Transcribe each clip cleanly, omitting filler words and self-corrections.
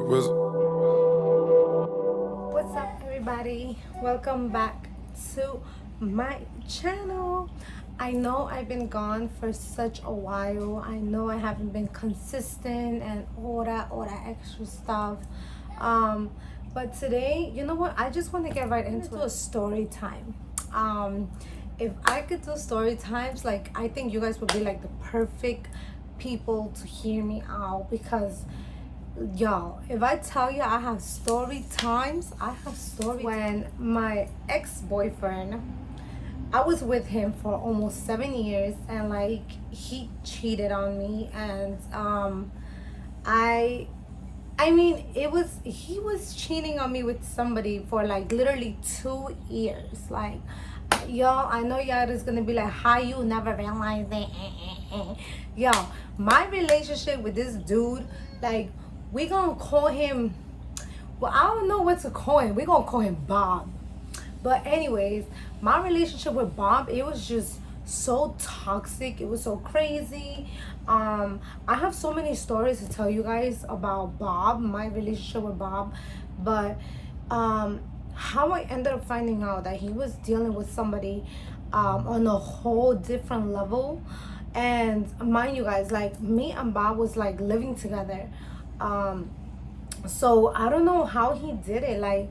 What's up, everybody? Welcome back to my channel. I know I've been gone for such a while. I know I haven't been consistent and all that extra stuff. But today, you know what? I just want to get right into a story time. If I could do story times, like I think you guys would be like the perfect people to hear me out because y'all, if I tell you I have story times, I have story when my ex-boyfriend, I was with him for almost 7 years, and like he cheated on me, and I I mean, he was cheating on me with somebody for like literally 2 years. Like, y'all, I know y'all is gonna be like, how you never realized it? Y'all, my relationship with this dude, like, we gonna call him. Well, I don't know what to call him. We gonna call him Bob. But anyways, my relationship with Bob, it was just so toxic. It was so crazy. I have so many stories to tell you guys about Bob, my relationship with Bob, but how I ended up finding out that he was dealing with somebody on a whole different level. And mind you guys, like me and Bob was like living together. So I don't know how he did it. Like,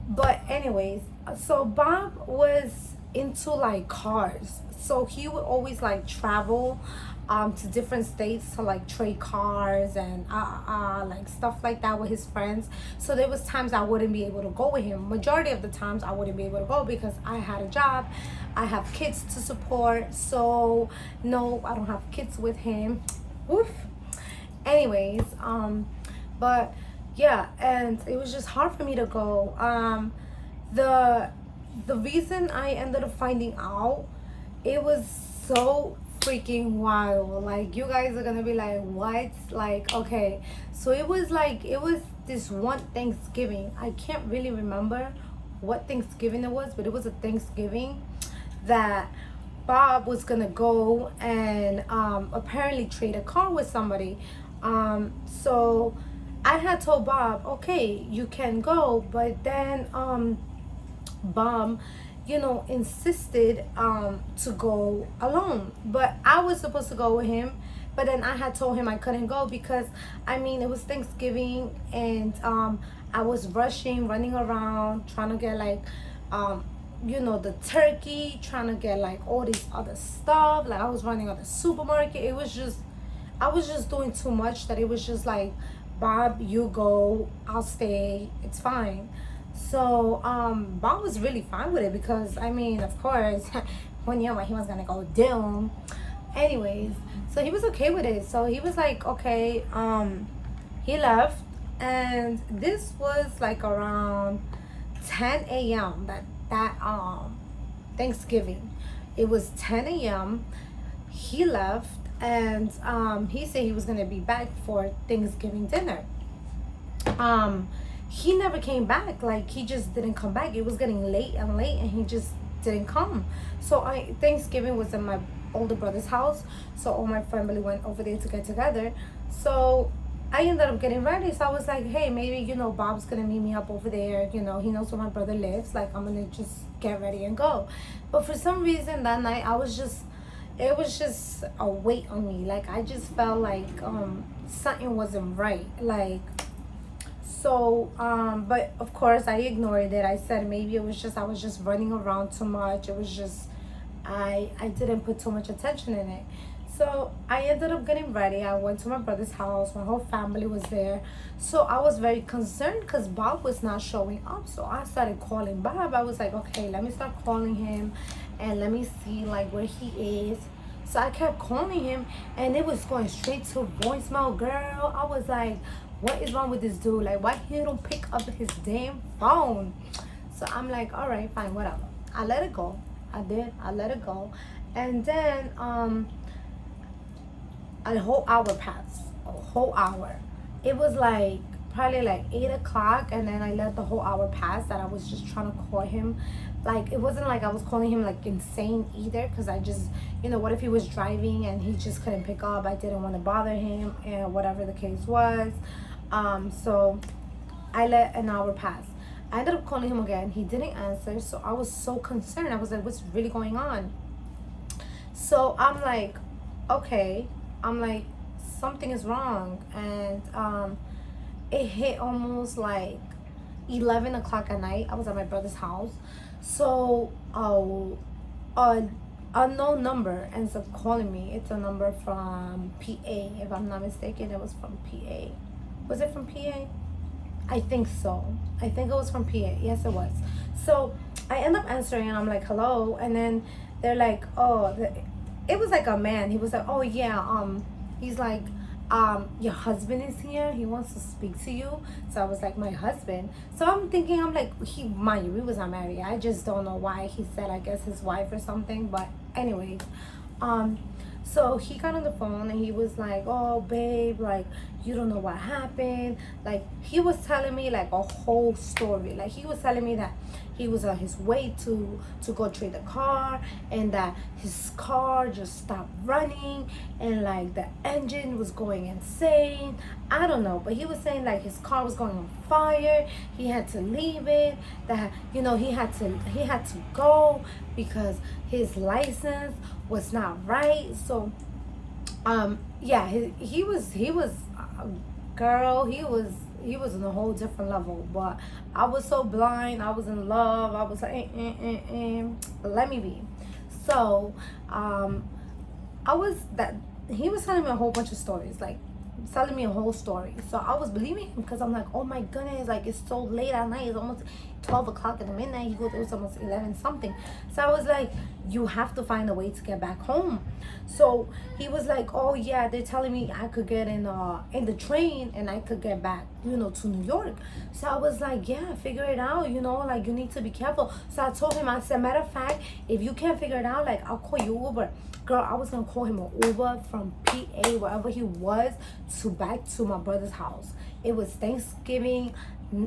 but anyways, so Bob was into like cars. So he would always like travel to different states to like trade cars and like stuff like that with his friends. So there was times I wouldn't be able to go with him. Majority of the times I wouldn't be able to go because I had a job. I have kids to support. So no, I don't have kids with him. Woof. Anyways, but yeah, and it was just hard for me to go. The the reason I ended up finding out, it was so freaking wild. Like you guys are gonna be like, what? Like, okay, so it was this one Thanksgiving. I can't really remember what Thanksgiving it was, but it was a Thanksgiving that Bob was gonna go and apparently trade a car with somebody. So I had told Bob, okay, you can go, but then Bob, insisted to go alone. But I was supposed to go with him, but then I had told him I couldn't go because I mean it was Thanksgiving, and I was running around trying to get like the turkey, trying to get like all this other stuff. Like I was running out the supermarket. I was just doing too much that it was just like, Bob, you go, I'll stay, it's fine. So Bob was really fine with it because I mean, of course, when you know he was gonna go down. Anyways, so he was okay with it. So he was like, okay, he left, and this was like around 10 a.m. that Thanksgiving. It was 10 a.m. He left, and he said he was gonna be back for Thanksgiving dinner. He never came back. Like he just didn't come back. It was getting late and he just didn't come. So Thanksgiving was at my older brother's house. So all my family went over there to get together. So I ended up getting ready. So I was like, hey, maybe, Bob's gonna meet me up over there. He knows where my brother lives. Like I'm gonna just get ready and go. But for some reason that night it was just a weight on me. Like I just felt like something wasn't right. Like so but of course I ignored it. I said maybe it was just I was just running around too much. It was just I didn't put too much attention in it. So I ended up getting ready. I went to my brother's house. My whole family was there. So I was very concerned because Bob was not showing up. So I started calling Bob. I was like, okay, let me start calling him and let me see like where he is. So I kept calling him and it was going straight to voicemail, girl. I was like, what is wrong with this dude? Like, why he don't pick up his damn phone? So I'm like, all right, fine, whatever. I let it go. I did. I let it go. And then a whole hour passed. A whole hour. It was like probably like 8 o'clock, and then I let the whole hour pass that I was just trying to call him. Like it wasn't like I was calling him like insane either, because I just, what if he was driving and he just couldn't pick up? I didn't want to bother him, and whatever the case was. So I let an hour pass. I ended up calling him again. He didn't answer, so I was so concerned. I was like, what's really going on? So I'm like, okay. I'm like, something is wrong. And it hit almost like 11 o'clock at night. I was at my brother's house. So a unknown number ends up calling me. It's a number from PA, if I'm not mistaken. It was from PA. Was it from PA? I think so. I think it was from PA. Yes, it was. So I end up answering and I'm like, hello. And then they're like, oh, it was like a man. He was like, oh, yeah. He's like, your husband is here. He wants to speak to you. So I was like, my husband. So I'm thinking, I'm like, mind you, we was not married. I just don't know why he said, I guess his wife or something. But anyways, um, so he got on the phone and he was like, oh, babe, like, you don't know what happened. Like, he was telling me like a whole story. Like, he was telling me that he was on his way to go trade the car, and that his car just stopped running, and like the engine was going insane. I don't know, but he was saying like his car was going on fire. He had to leave it. That, you know, he had to go because his license was not right. So yeah, he was girl, he was on a whole different level. But I was so blind. I was in love. I was like, let me be. So I was that he was telling me a whole bunch of stories, like telling me a whole story. So I was believing him because I'm like, oh my goodness, like it's so late at night. It's almost 12 o'clock in the midnight. He goes, it was almost 11 something. So I was like, you have to find a way to get back home. So he was like, oh yeah, they're telling me I could get in the train and I could get back, to New York. So I was like, yeah, figure it out, like you need to be careful. So I told him, I said, matter of fact, if you can't figure it out, like I'll call you Uber. Girl, I was gonna call him an Uber from PA, wherever he was, to back to my brother's house. It was Thanksgiving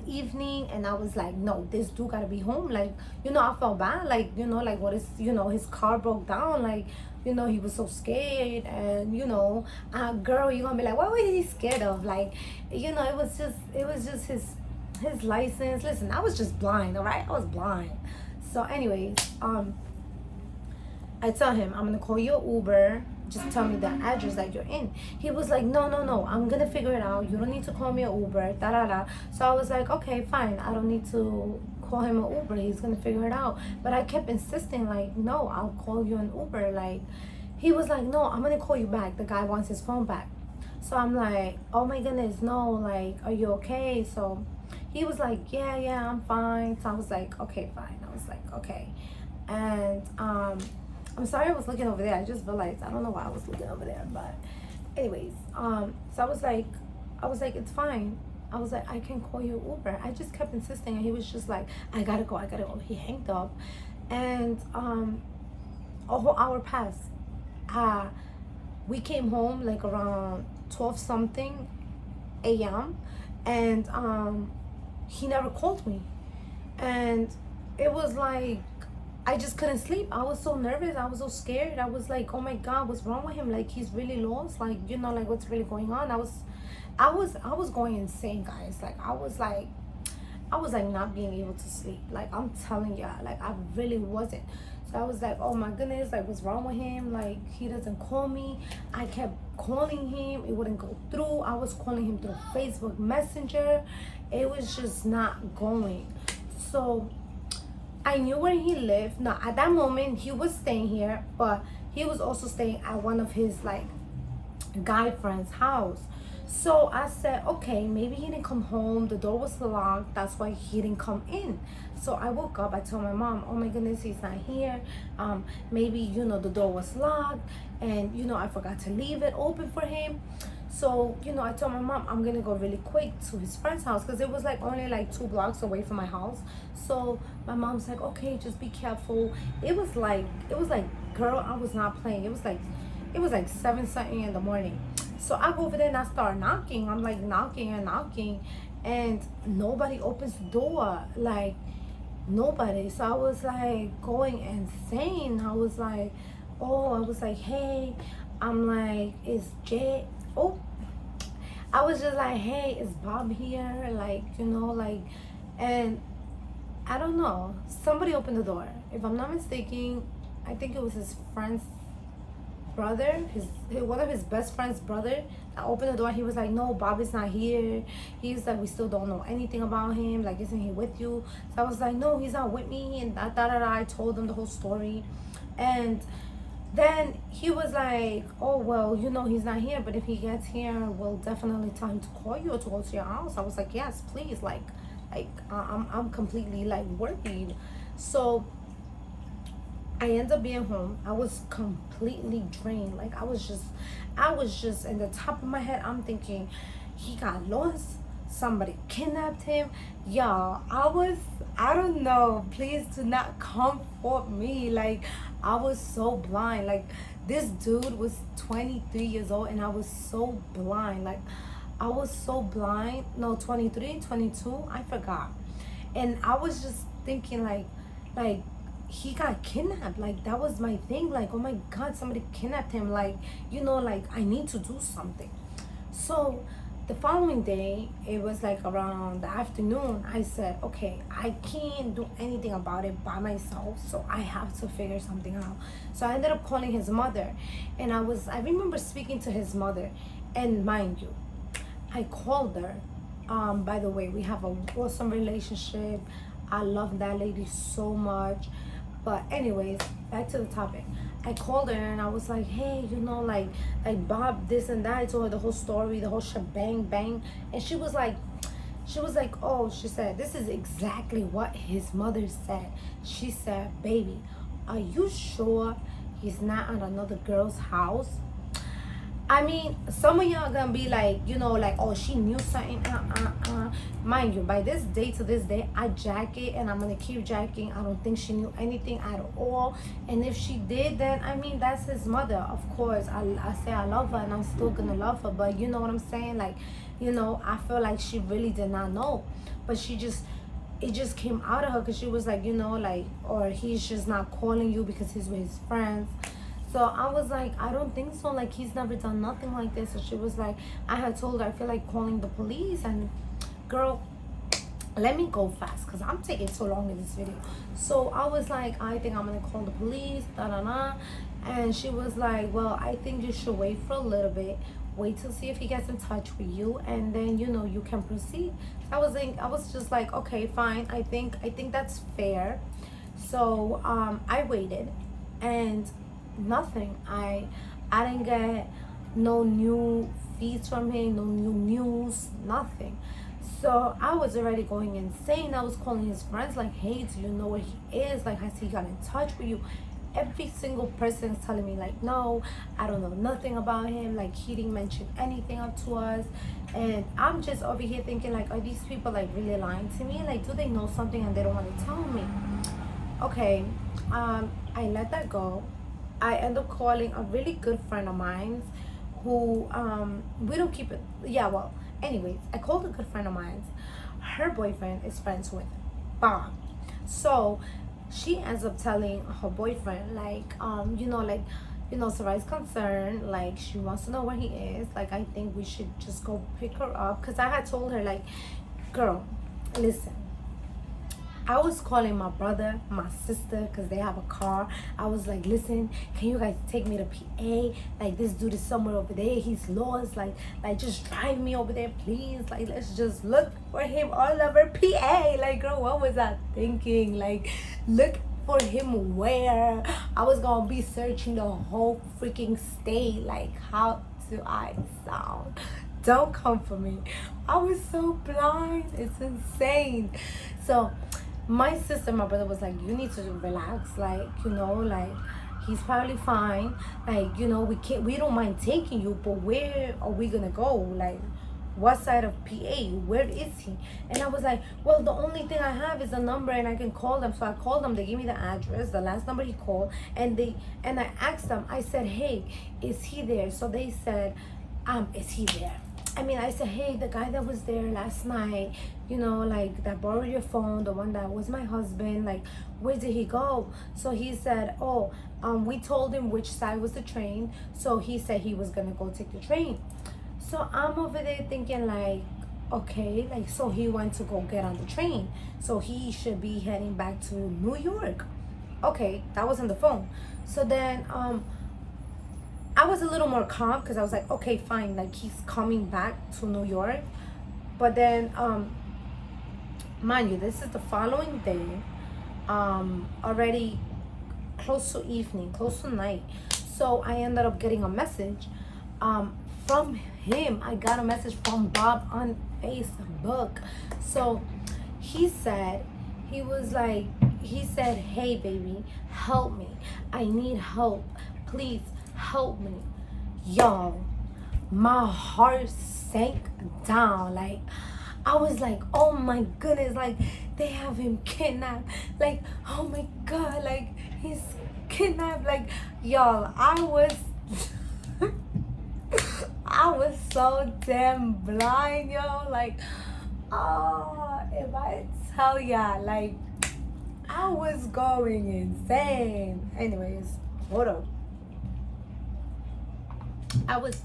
evening, and I was like, no, this dude gotta be home. Like, I felt bad. Like, like what is, his car broke down. Like, he was so scared, and girl, you're gonna be like, what was he scared of? Like, it was just his license. Listen, I was just blind, all right? I was blind. So, anyways, I tell him, I'm gonna call you an Uber. Just tell me the address that you're in. He was like, no, no, no. I'm gonna figure it out. You don't need to call me an Uber. Da da da. So I was like, okay, fine. I don't need to call him an Uber. He's gonna figure it out. But I kept insisting, like, no, I'll call you an Uber. Like, he was like, no, I'm gonna call you back. The guy wants his phone back. So I'm like, oh my goodness, no. Like, are you okay? So he was like, yeah, yeah, I'm fine. So I was like, okay, fine. I was like, okay. And I'm sorry I was looking over there. I just realized, I don't know why I was looking over there, but anyways, so I was like, it's fine. I was like, I can call you Uber. I just kept insisting, and he was just like, I gotta go. He hanged up, and a whole hour passed. We came home like around 12 something a.m. and he never called me, and it was like, I just couldn't sleep. I was so nervous. I was so scared. I was like, oh my God, what's wrong with him? Like, he's really lost. Like, like what's really going on? I was going insane, guys. Like, I was like not being able to sleep. Like, I'm telling y'all, like I really wasn't. So I was like, oh my goodness, like what's wrong with him? Like, he doesn't call me. I kept calling him. It wouldn't go through. I was calling him through Facebook Messenger. It was just not going. So I knew where he lived. Now, at that moment, he was staying here, but he was also staying at one of his, like, guy friend's house. So I said, okay, maybe he didn't come home. The door was locked. That's why he didn't come in. So I woke up. I told my mom, oh my goodness, he's not here. Maybe, the door was locked, and, I forgot to leave it open for him. So, I told my mom, I'm going to go really quick to his friend's house, because it was like only like 2 blocks away from my house. So my mom's like, okay, just be careful. It was like, girl, I was not playing. It was like 7 something in the morning. So I go over there and I start knocking. I'm like knocking and knocking, and nobody opens the door. Like, nobody. So I was like going insane. I was like, hey, I'm like, is Jay? Oh, I was just like, hey, is Bob here? Like, like, and I don't know. Somebody opened the door. If I'm not mistaken, I think it was his friend's brother, his one of his best friend's brother. I opened the door. He was like, "No, Bob is not here." He's like, "We still don't know anything about him. Like, isn't he with you?" So I was like, "No, he's not with me." And I told him the whole story, and then he was like, "Oh well, he's not here. But if he gets here, we'll definitely tell him to call you or to go to your house." I was like, "Yes, please." I'm completely like worried. So I ended up being home. I was completely drained. Like I was just in the top of my head. I'm thinking, he got lost. Somebody kidnapped him. Y'all, I don't know. Please do not come for me. Like, I was so blind. Like, this dude was 23 years old and I was so blind. Like, I was so blind. No, 23, 22. I forgot. And I was just thinking like he got kidnapped. Like, that was my thing. Like, oh my god, somebody kidnapped him. Like, like, I need to do something. So the following day, it was like around the afternoon, I said, okay, I can't do anything about it by myself, so I have to figure something out. So I ended up calling his mother, and I remember speaking to his mother. And mind you, I called her. By the way, we have a awesome relationship. I love that lady so much. But anyways, back to the topic. I called her and I was like, hey, like Bob, this and that. I told her the whole story, the whole shebang bang. And she was like, oh, she said, this is exactly what his mother said. She said, baby, are you sure he's not at another girl's house? I mean, some of y'all gonna be like, like, oh, she knew something. Mind you, by this day to this day, I jack it and I'm gonna keep jacking. I don't think she knew anything at all. And if she did, then I mean, that's his mother. Of course, I say I love her and I'm still gonna love her. But you know what I'm saying? Like, I feel like she really did not know. But it just came out of her because she was like, like, or he's just not calling you because he's with his friends. So I was like, I don't think so. Like, he's never done nothing like this. So she was like, I had told her, I feel like calling the police. And girl, let me go fast because I'm taking so long in this video. So I was like, I think I'm going to call the police, da da da. And she was like, well, I think you should wait for a little bit. Wait to see if he gets in touch with you, and then you can proceed. So I was just like, okay, fine. I think that's fair. So I waited, and nothing. I didn't get no new feeds from him, no new news, nothing. So I was already going insane. I was calling his friends like, hey, do you know where he is? Like, has he got in touch with you? Every single person is telling me like, no, I don't know nothing about him. Like, he didn't mention anything up to us. And I'm just over here thinking like, are these people like really lying to me? Like, do they know something and they don't want to tell me? Okay, I let that go. I end up calling a really good friend of mine who we don't keep it. Yeah, well, anyways, I called a good friend of mine. Her boyfriend is friends with Bob. So she ends up telling her boyfriend, like, Sarai's concerned, like, she wants to know where he is. Like, I think we should just go pick her up. Because I had told her, like, girl, listen, I was calling my brother, my sister, because they have a car. I was like, listen, can you guys take me to PA? Like, this dude is somewhere over there. He's lost. Like, just drive me over there, please. Like, let's just look for him all over PA. Like, girl, what was I thinking? Like, look for him where? I was going to be searching the whole freaking state. Like, how do I sound? Don't come for me. I was so blind. It's insane. So my sister, my brother was like, you need to relax. Like, like, he's probably fine. Like, we don't mind taking you, but where are we gonna go? Like, what side of PA? Where is he? And I was like, well, the only thing I have is a number and I can call them. So I called them. They gave me the address, the last number he called, and I asked them. I said, hey, is he there? So they said, is he there? I mean, I said, hey, the guy that was there last night, like, that borrowed your phone, the one that was my husband, like, where did he go? So he said, oh, we told him which side was the train. So he said he was gonna go take the train. So I'm over there thinking like, okay, like so he went to go get on the train. So he should be heading back to New York. Okay, that was on the phone. So then I was a little more calm because I was like, okay, fine, like he's coming back to New York. But then mind you, this is the following day, already close to evening, close to night. So I ended up getting a message from him. I got a message from Bob on Facebook. So he said, he was like, he said, hey baby, help me. I need help. Please help me. Y'all, my heart sank down. Like, I was like, oh my goodness, like they have him kidnapped. Like, oh my god, like he's kidnapped. Like, y'all, I was I was so damn blind, yo. Like, oh, if I tell ya, like I was going insane. Anyways, hold up. I was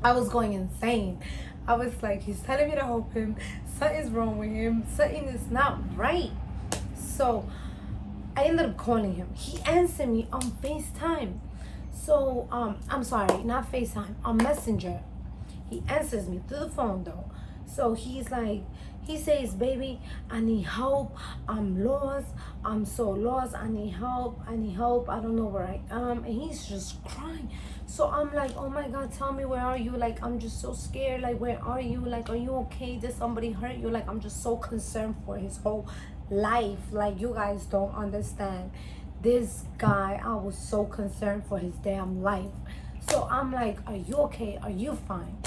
I was going insane. I was like, he's telling me to help him. Something's wrong with him. Something is not right. So I ended up calling him. He answered me on FaceTime. So I'm sorry, not FaceTime, on Messenger. He answers me through the phone though. So he's like, he says, baby, I need help. I'm lost. I'm so lost. I need help. I need help. I don't know where I am. And he's just crying. So I'm like, oh my God, tell me, where are you? Like, I'm just so scared. Like, where are you? Like, are you okay? Did somebody hurt you? Like, I'm just so concerned for his whole life. Like, you guys don't understand. This guy, I was so concerned for his damn life. So I'm like, are you okay? Are you fine?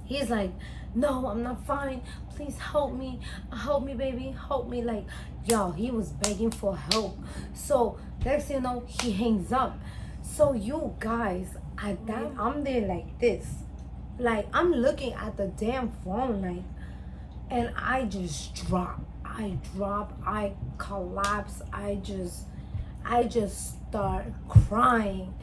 He's like, no, I'm not fine. Please help me. Help me, baby. Help me. Like, y'all, he was begging for help. So next thing you know, he hangs up. So you guys, at that, I'm there like this. Like, I'm looking at the damn phone, like, and I just drop. I collapse. I just start crying.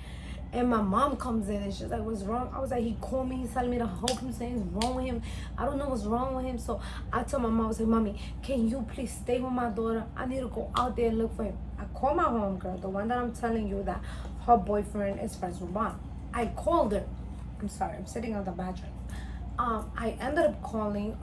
And my mom comes in and she's like, what's wrong? I was like, he called me, he's telling me to help him, saying what's wrong with him. I don't know what's wrong with him. So I told my mom, I was like, mommy, can you please stay with my daughter? I need to go out there and look for him. I called my homegirl, the one that I'm telling you that her boyfriend is friends with mom. I called her. I'm sorry, I'm sitting on the mattress. I ended up calling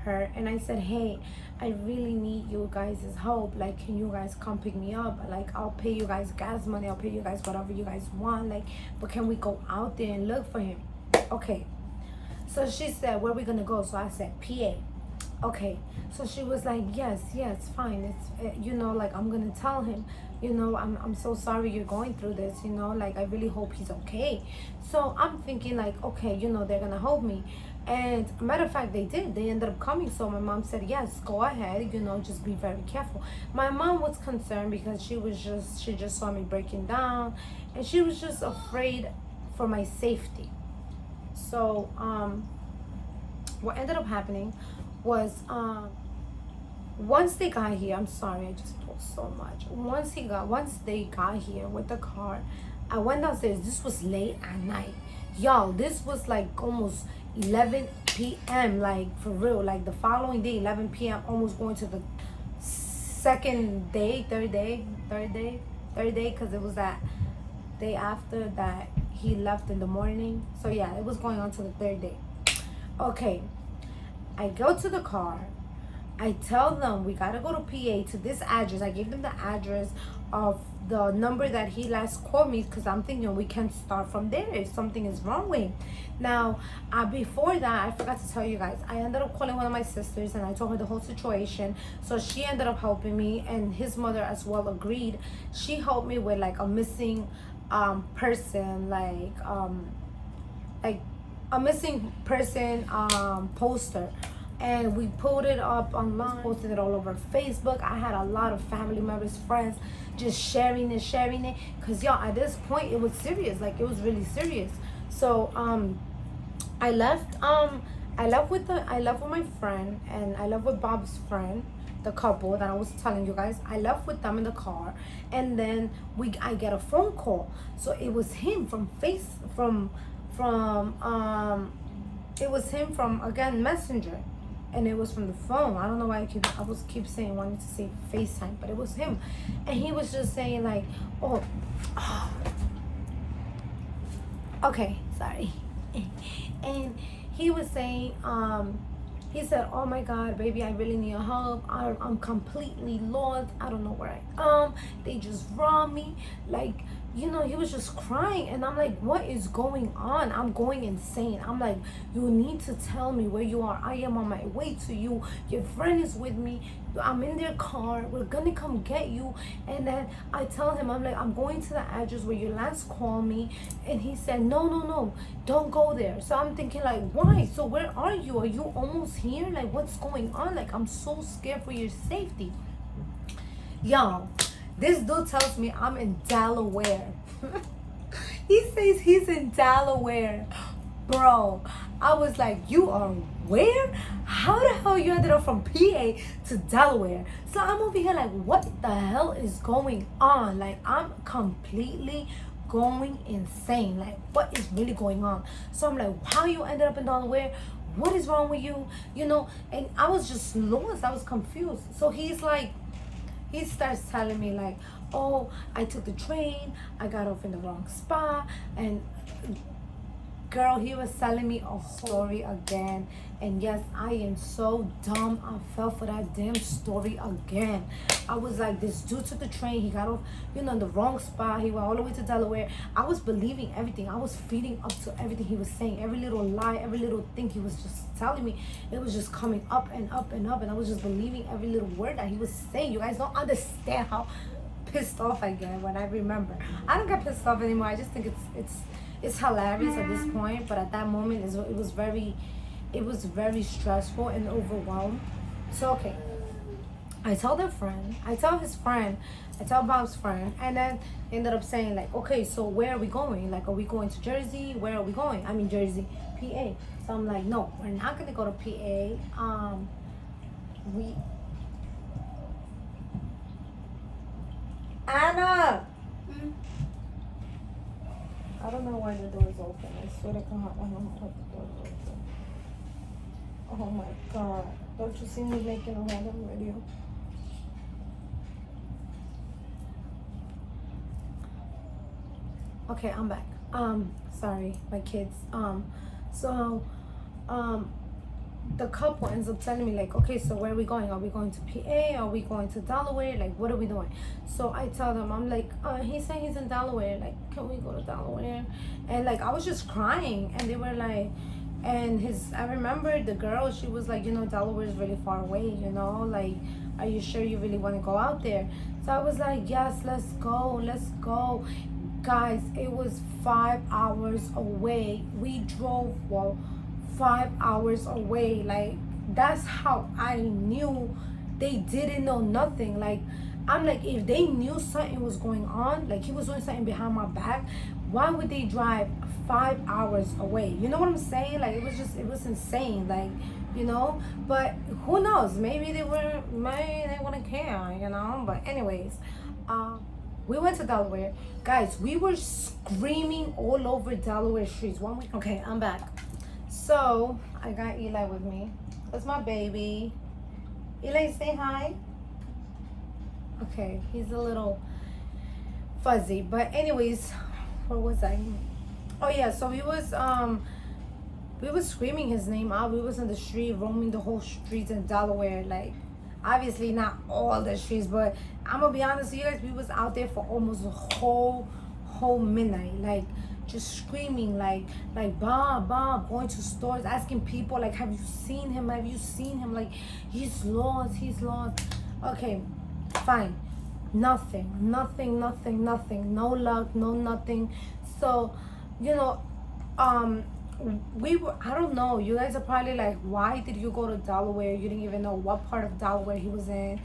her and I said, hey, I really need you guys' help. Like, can you guys come pick me up? Like, I'll pay you guys gas money, I'll pay you guys whatever you guys want. Like, but can we go out there and look for him? Okay. So she said, where are we gonna go? So I said, PA. Okay. So she was like, yes, fine. It's like, I'm gonna tell him, I'm so sorry you're going through this, like, I really hope he's okay. So I'm thinking like, okay, they're gonna help me. And matter of fact, they did. They ended up coming. So my mom said, yes, go ahead, just be very careful. My mom was concerned because she just saw me breaking down and she was just afraid for my safety. So what ended up happening was once they got here, I'm sorry, I just pulled so much. Once they got here with the car, I went downstairs. This was late at night. Y'all, this was like almost 11 p.m. like for real. Like the following day, 11 p.m. almost going to the third day, because it was that day after that he left in the morning. So yeah, it was going on to the third day. Okay, I go to the car. I tell them we gotta go to PA to this address. I gave them the address of the number that he last called me because I'm thinking we can start from there if something is wrong with him. Now, before that, I forgot to tell you guys, I ended up calling one of my sisters and I told her the whole situation. So she ended up helping me, and his mother as well agreed. She helped me with like a missing person, like a missing person poster. And we put it up online, posted it all over Facebook. I had a lot of family members, friends, just sharing it. Cause y'all, at this point, it was serious. Like, it was really serious. So I left with my friend, and I left with Bob's friend. the couple that I was telling you guys. I left with them in the car, and then I get a phone call. So it was him from it was him from, again, Messenger, and it was from the phone. I don't know why I was keep saying, wanting to say FaceTime, but it was him, and he was just saying like, oh, okay, sorry. And he was saying, he said, oh my God, baby, I really need your help. I'm completely lost. I don't know where I am. They just robbed me. Like, he was just crying. And I'm like, what is going on? I'm going insane. I'm like, you need to tell me where you are. I am on my way to you. Your friend is with me. I'm in their car. We're gonna come get you. And then I tell him, I'm like, I'm going to the address where you last called me. And he said, no, don't go there. So I'm thinking like, why? So where are you? Are you almost here? Like, what's going on? Like, I'm so scared for your safety. Y'all, this dude tells me I'm in Delaware. He says he's in Delaware. Bro, I was like, you are where? How the hell you ended up from PA to Delaware? So I'm over here like, what the hell is going on? Like, I'm completely going insane. Like, what is really going on? So I'm like, how you ended up in Delaware? What is wrong with you? And I was just lost. I was confused. So he's like, he starts telling me like, oh, I took the train, I got off in the wrong spot, and girl, he was telling me a story again. And yes, I am so dumb. I fell for that damn story again. I was like, this dude took the train. He got off, in the wrong spot. He went all the way to Delaware. I was believing everything. I was feeding up to everything he was saying. Every little lie, every little thing he was just telling me. It was just coming up and up and up. And I was just believing every little word that he was saying. You guys don't understand how pissed off I get when I remember. I don't get pissed off anymore. I just think it's hilarious at this point, but at that moment it was very stressful and overwhelmed. So okay, I tell his friend, I tell Bob's friend, and then ended up saying like, okay, so where are we going? Like, are we going to Jersey? Where are we going? I mean Jersey, PA. So I'm like, no, we're not gonna go to PA. We Anna. I don't know why the door is open. I swear to God, I don't know why the door is open. Oh my God. Don't you see me making a random video? Okay, I'm back. Sorry, my kids. So, the couple ends up telling me like, okay, so where are we going? Are we going to PA? Are we going to Delaware? Like, what are we doing? So I tell them, I'm like, he said he's in Delaware. Like, can we go to Delaware? And like, I was just crying, and they were like, I remember the girl, she was like, Delaware is really far away, like, are you sure you really want to go out there? So I was like, yes, let's go. Guys, it was 5 hours away. We drove, 5 hours away. Like, that's how I knew they didn't know nothing. Like, I'm like, if they knew something was going on, like he was doing something behind my back, why would they drive 5 hours away? You know what I'm saying? Like, it was insane. Like, but who knows? Maybe they wouldn't care, But anyways, we went to Delaware. Guys, we were screaming all over Delaware streets. Okay, I'm back. So, I got Eli with me. That's my baby. Eli, say hi. Okay, he's a little fuzzy. But anyways, where was I? Oh yeah, so we was screaming his name out. We was in the street, roaming the whole streets in Delaware. Like, obviously not all the streets, but I'm gonna be honest with you guys, we was out there for almost a whole midnight. Like, just screaming like Bob, going to stores, asking people like, have you seen him? Like, he's lost. Okay, fine. Nothing. No luck, no nothing. So, I don't know, you guys are probably like, why did you go to Delaware? You didn't even know what part of Delaware he was in.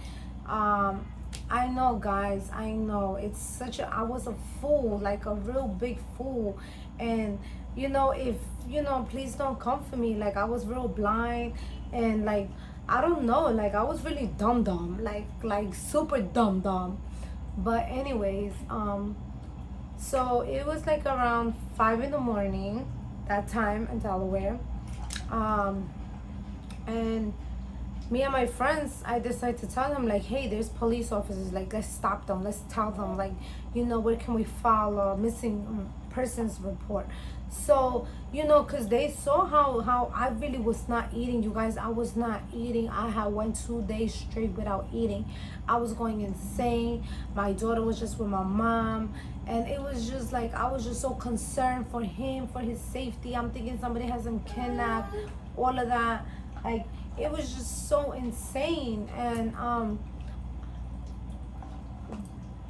I know, guys, I know I was a fool, like a real big fool. And if please don't come for me. Like, I was real blind, and like I don't know, like I was really dumb, like super dumb. But anyways, so it was like around 5 in the morning that time in Delaware. Um, and me and my friends, I decided to tell them like, hey, there's police officers, like let's stop them, let's tell them like, where can we file a missing persons report. So because they saw how I really was not eating, you guys. I was not eating. I had went 2 days straight without eating. I was going insane. My daughter was just with my mom, and it was just like I was just so concerned for him, for his safety. I'm thinking somebody has him kidnapped, all of that. Like, it was just so insane. And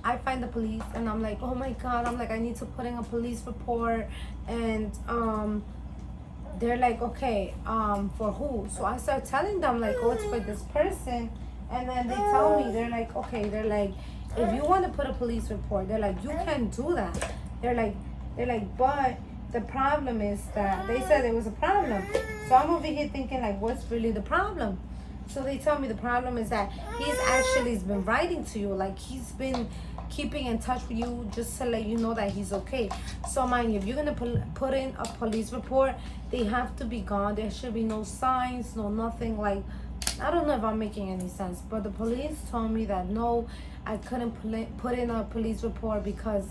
I find the police, and I'm like, oh my god, I'm like, I need to put in a police report. And they're like, okay, for who? So I start telling them like, oh, it's for this person. And then they tell me, they're like, okay, they're like, if you want to put a police report, they're like, you can do that. They're like, but the problem is that they said there was a problem. So I'm over here thinking like, what's really the problem? So they tell me the problem is that he's been writing to you, like he's been keeping in touch with you just to let you know that he's okay. So mind you, if you're gonna put in a police report, they have to be gone. There should be no signs, no nothing. Like, I don't know if I'm making any sense, but the police told me that no, I couldn't put in a police report because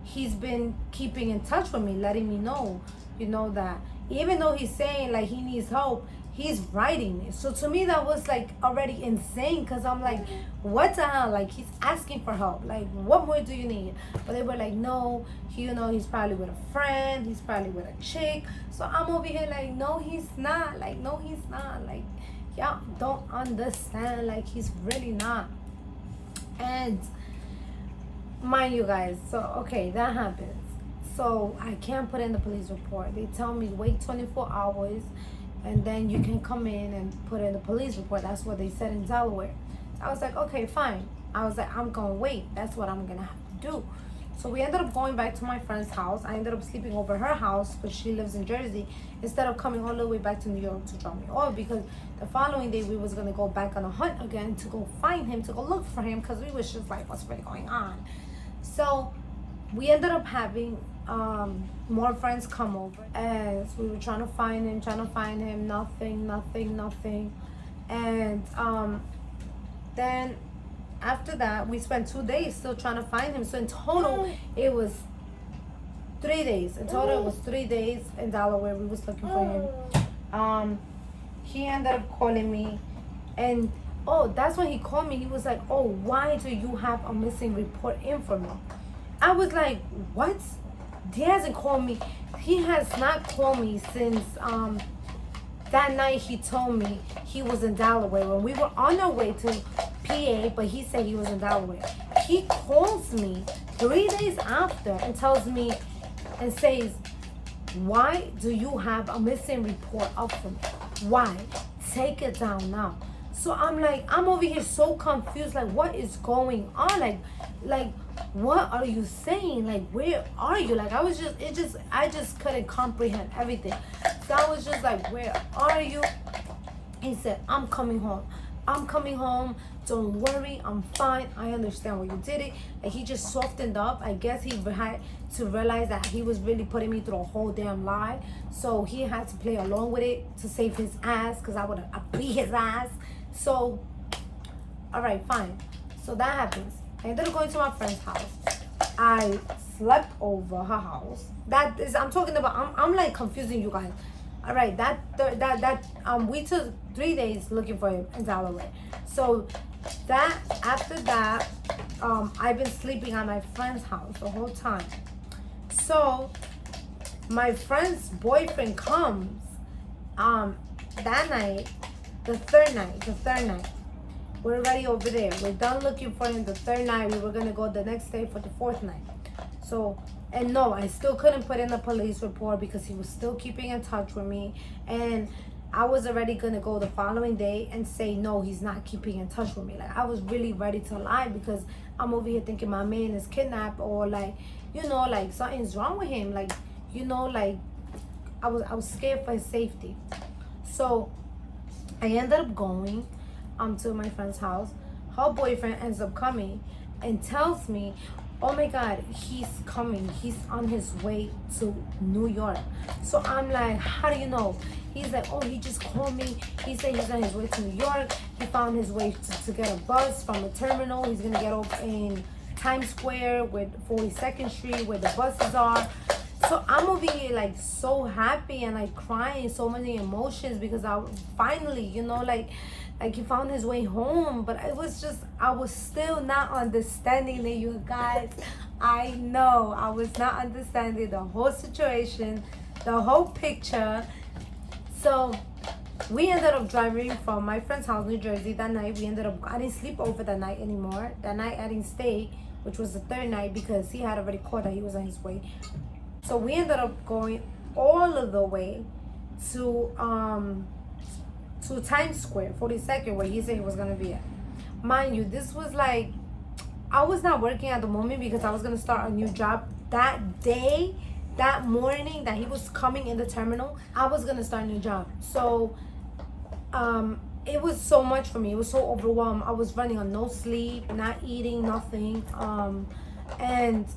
he's been keeping in touch with me, letting me know, that even though he's saying like he needs help, he's writing it. So to me, that was like already insane, because I'm like, what the hell? Like, he's asking for help. Like, what more do you need? But they were like, no, he's probably with a friend. He's probably with a chick. So I'm over here like, no, he's not. Like, no, he's not. Like, y'all don't understand. Like, he's really not. And mind you guys, so okay, that happens. So I can't put in the police report. They tell me wait 24 hours and then you can come in and put in the police report. That's what they said in Delaware. I was like, okay, fine. I was like, I'm gonna wait. That's what I'm gonna have to do. So we ended up going back to my friend's house. I ended up sleeping over her house because she lives in Jersey, instead of coming all the way back to New York to drop me off, because the following day we was gonna go back on a hunt again to go find him, to go look for him, because we was just like, what's really going on? So we ended up having more friends come over, and we were trying to find him, nothing. And then after that, we spent 2 days still trying to find him. So in total, it was 3 days. In total, it was 3 days in Delaware. We was looking for him. He ended up calling me, and that's when he called me. He was like, oh, why do you have a missing report in for me? I was like, what? He hasn't called me. He has not called me since that night he told me he was in Delaware. When we were on our way to PA, but he said he was in Delaware. He calls me 3 days after and tells me and says, why do you have a missing report up for me? Why? Take it down now. So I'm like, I'm over here so confused. Like, what is going on? Like, what are you saying? Like, where are you? Like, I just couldn't comprehend everything. So I was just like, where are you? He said, I'm coming home. Don't worry, I'm fine. I understand why you did it. And he just softened up. I guess he had to realize that he was really putting me through a whole damn lie. So he had to play along with it to save his ass, because I would have beat his ass. So, all right, fine. So that happens. I ended up going to my friend's house. I slept over her house. That is, I'm talking about. I'm like confusing you guys. All right, we took 3 days looking for him in Delaware. So after that, I've been sleeping at my friend's house the whole time. So my friend's boyfriend comes that night, the third night. We're already over there. We're done looking for him the third night. We were gonna go the next day for the fourth night. So, and no, I still couldn't put in a police report because he was still keeping in touch with me. And I was already gonna go the following day and say, no, he's not keeping in touch with me. Like, I was really ready to lie, because I'm over here thinking my man is kidnapped, or like, like something's wrong with him. Like, like I was scared for his safety. So I ended up going to my friend's house. Her boyfriend ends up coming and tells me, oh my god, he's coming, he's on his way to New York. So I'm like, how do you know? He's like, oh, he just called me. He said he's on his way to New York. He found his way to get a bus from the terminal. He's gonna get off in Times Square with 42nd Street where the buses are. So I'm over here like so happy and like crying, so many emotions, because I finally, like he found his way home. But it was just, I was still not understanding it, you guys. I know I was not understanding the whole situation, the whole picture. So we ended up driving from my friend's house, New Jersey, that night. I didn't sleep over that night anymore. That night I didn't stay, which was the third night, because he had already called that he was on his way. So we ended up going all of the way to Times Square, 42nd, where he said he was gonna be at. Mind you, this was like, I was not working at the moment because I was gonna start a new job that day. That morning that he was coming in the terminal, I was gonna start a new job. So it was so much for me. It was so overwhelmed. I was running on no sleep, not eating, nothing. And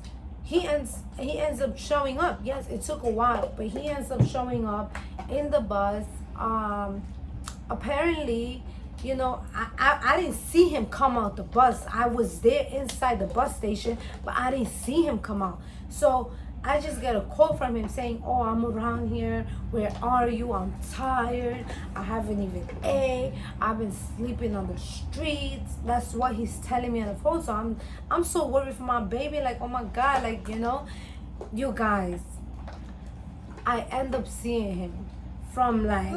he ends up showing up. Yes, it took a while, but he ends up showing up in the bus. Apparently, I didn't see him come out the bus. I was there inside the bus station, but I didn't see him come out. So I just get a call from him saying, oh, I'm around here. Where are you? I'm tired. I haven't even ate. I've been sleeping on the streets. That's what he's telling me on the phone. So I'm so worried for my baby. Like, oh my God, like, you guys, I end up seeing him from like,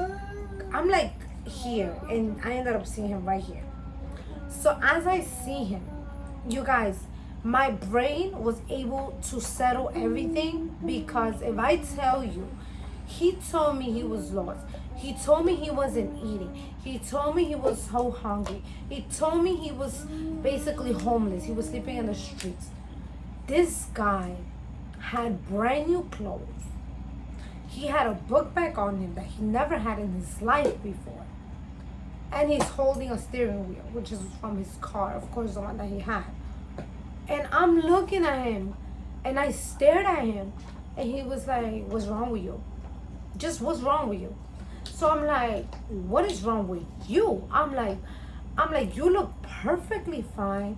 I'm like here, and I ended up seeing him right here. So as I see him, you guys, my brain was able to settle everything, because if I tell you, he told me he was lost. He told me he wasn't eating. He told me he was so hungry. He told me he was basically homeless. He was sleeping in the streets. This guy had brand new clothes. He had a book bag on him that he never had in his life before. And he's holding a steering wheel, which is from his car, of course, the one that he had. And I'm looking at him, and I stared at him, and he was like, what's wrong with you? Just what's wrong with you? So I'm like, what is wrong with you? I'm like, you look perfectly fine.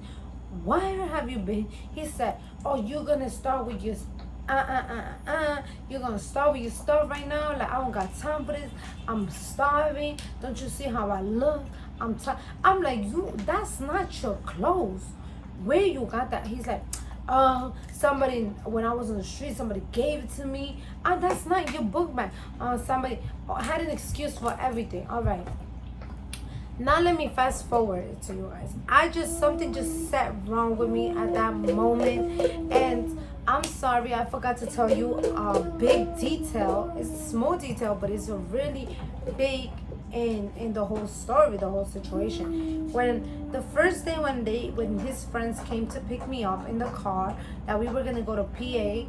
Where have you been? He said, oh, you're gonna start with your you're gonna start with your stuff right now. Like, I don't got time for this. I'm starving. Don't you see how I look? I'm like, that's not your clothes. Where you got that? He's like, somebody, when I was on the street, somebody gave it to me. That's not your book bag. Somebody had an excuse for everything. All right. Now let me fast forward to you guys. Something just sat wrong with me at that moment. And I'm sorry, I forgot to tell you a big detail. It's a small detail, but it's a really big in the whole story, the whole situation. When the first day when his friends came to pick me up in the car, that we were gonna go to PA,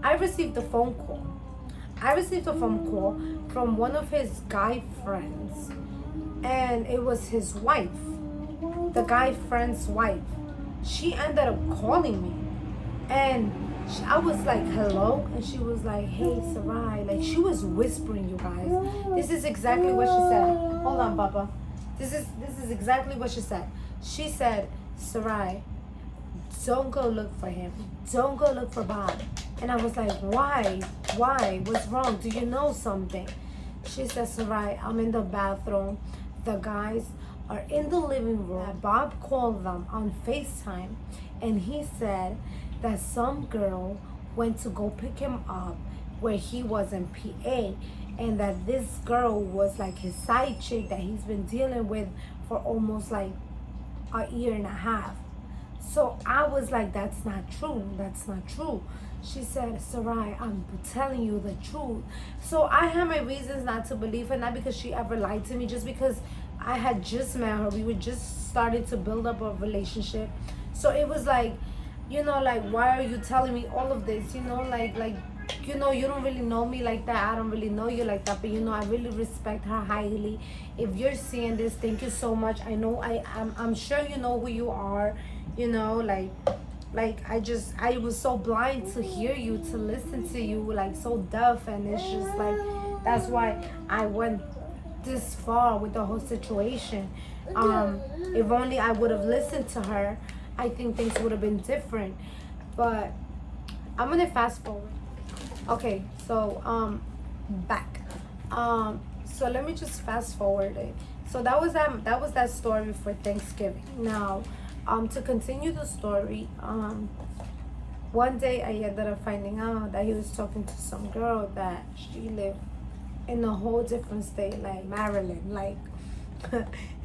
I received a phone call. From one of his guy friends, and it was his wife, the guy friend's wife. She ended up calling me, and I was like, hello, and she was like, hey, Sarai. Like, she was whispering, you guys. This is exactly what she said. Hold on, Papa. This is exactly what she said. She said, Sarai, don't go look for him. Don't go look for Bob. And I was like, why? What's wrong? Do you know something? She said, Sarai, I'm in the bathroom. The guys are in the living room. Bob called them on FaceTime, and he said that some girl went to go pick him up where he was in PA, and that this girl was like his side chick that he's been dealing with for almost like a year and a half. So I was like, that's not true. She said, Sarai, I'm telling you the truth. So I had my reasons not to believe her, not because she ever lied to me, just because I had just met her. We were just starting to build up a relationship. So it was like, like, why are you telling me all of this? Like you know, you don't really know me like that. I don't really know you like that, but you know, I really respect her highly. If you're seeing this, thank you so much. I know I'm sure you know who you are. You know, like I was so blind to hear you, to listen to you, like so deaf, and it's just like that's why I went this far with the whole situation. If only I would have listened to her, I think things would have been different. But I'm gonna fast forward. Okay, so back. So let me just fast forward it. So that story for Thanksgiving. Now, to continue the story, one day I ended up finding out that he was talking to some girl that she lived in a whole different state, like Maryland. Like,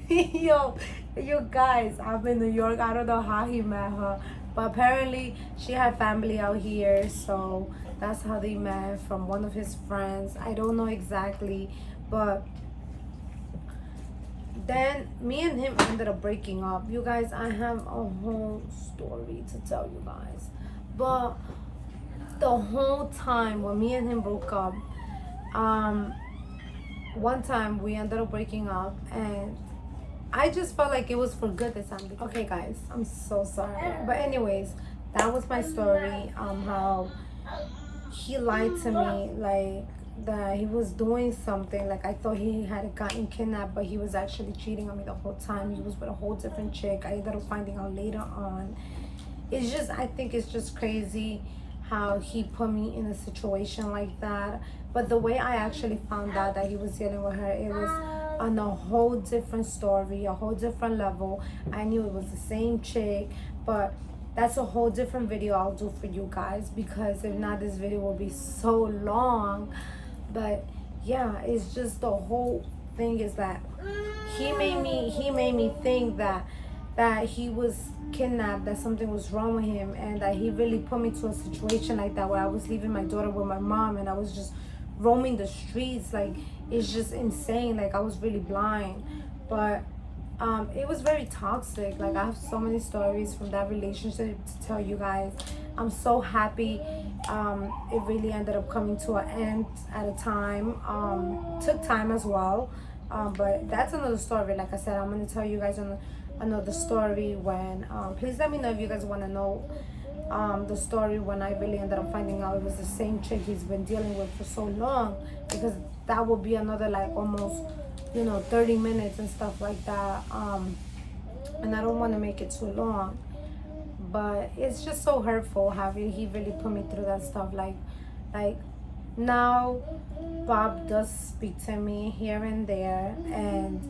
yo, you guys, I'm in New York. I don't know how he met her, but apparently she had family out here, so that's how they met, from one of his friends. I don't know exactly, but then me and him ended up breaking up. You guys, I have a whole story to tell you guys, but the whole time when me and him broke up, um one time we ended up breaking up, and I just felt like it was for good this time. Okay, guys, I'm so sorry. But anyways, that was my story. How he lied to me, like that he was doing something. Like I thought he had gotten kidnapped, but he was actually cheating on me the whole time. He was with a whole different chick. I ended up finding out later on. It's just, I think it's just crazy how he put me in a situation like that. But the way I actually found out that he was dealing with her, it was on a whole different story, a whole different level. I knew it was the same chick, but that's a whole different video I'll do for you guys, because if not, this video will be so long. But yeah, it's just the whole thing is that he made me think that he was kidnapped, that something was wrong with him, and that he really put me to a situation like that, where I was leaving my daughter with my mom, and I was just roaming the streets. Like, it's just insane. Like, I was really blind. But it was very toxic. Like, I have so many stories from that relationship to tell you guys. I'm so happy it really ended up coming to an end at a time. Took time as well, but that's another story. Like I said, I'm going to tell you guys another story when please let me know if you guys want to know the story when I really ended up finding out it was the same chick he's been dealing with for so long, because that would be another like almost 30 minutes and stuff like that, and I don't want to make it too long. But it's just so hurtful how he really put me through that stuff. Like now Bob does speak to me here and there, and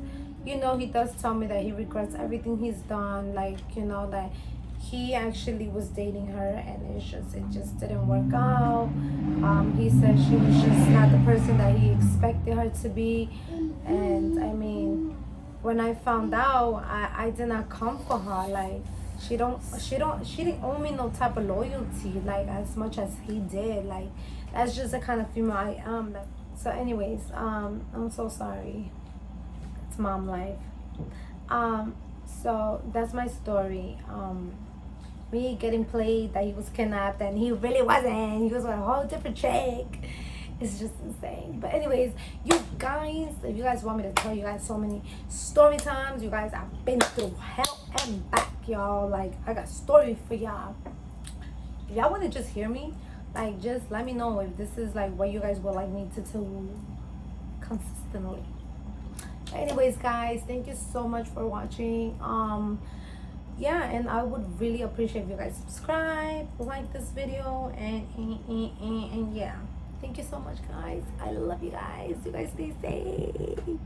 he does tell me that he regrets everything he's done. Like, that he actually was dating her, and it just didn't work out. He said she was just not the person that he expected her to be. And I mean, when I found out, I did not come for her. Like, she didn't owe me no type of loyalty, like, as much as he did. Like, that's just the kind of female I am. So anyways, I'm so sorry. It's mom life. So that's my story. Me getting played that he was kidnapped, and he really wasn't. He was with a whole different chick. It's just insane. But anyways, you guys, if you guys want me to tell you guys so many story times, you guys, I've been through hell and back, y'all. Like, I got stories for y'all. If y'all want to just hear me, like, just let me know if this is like what you guys would like me to do consistently. Anyways, guys, thank you so much for watching. Yeah, and I would really appreciate if you guys subscribe, like this video, and yeah, thank you so much, guys. I love you guys. You guys stay safe.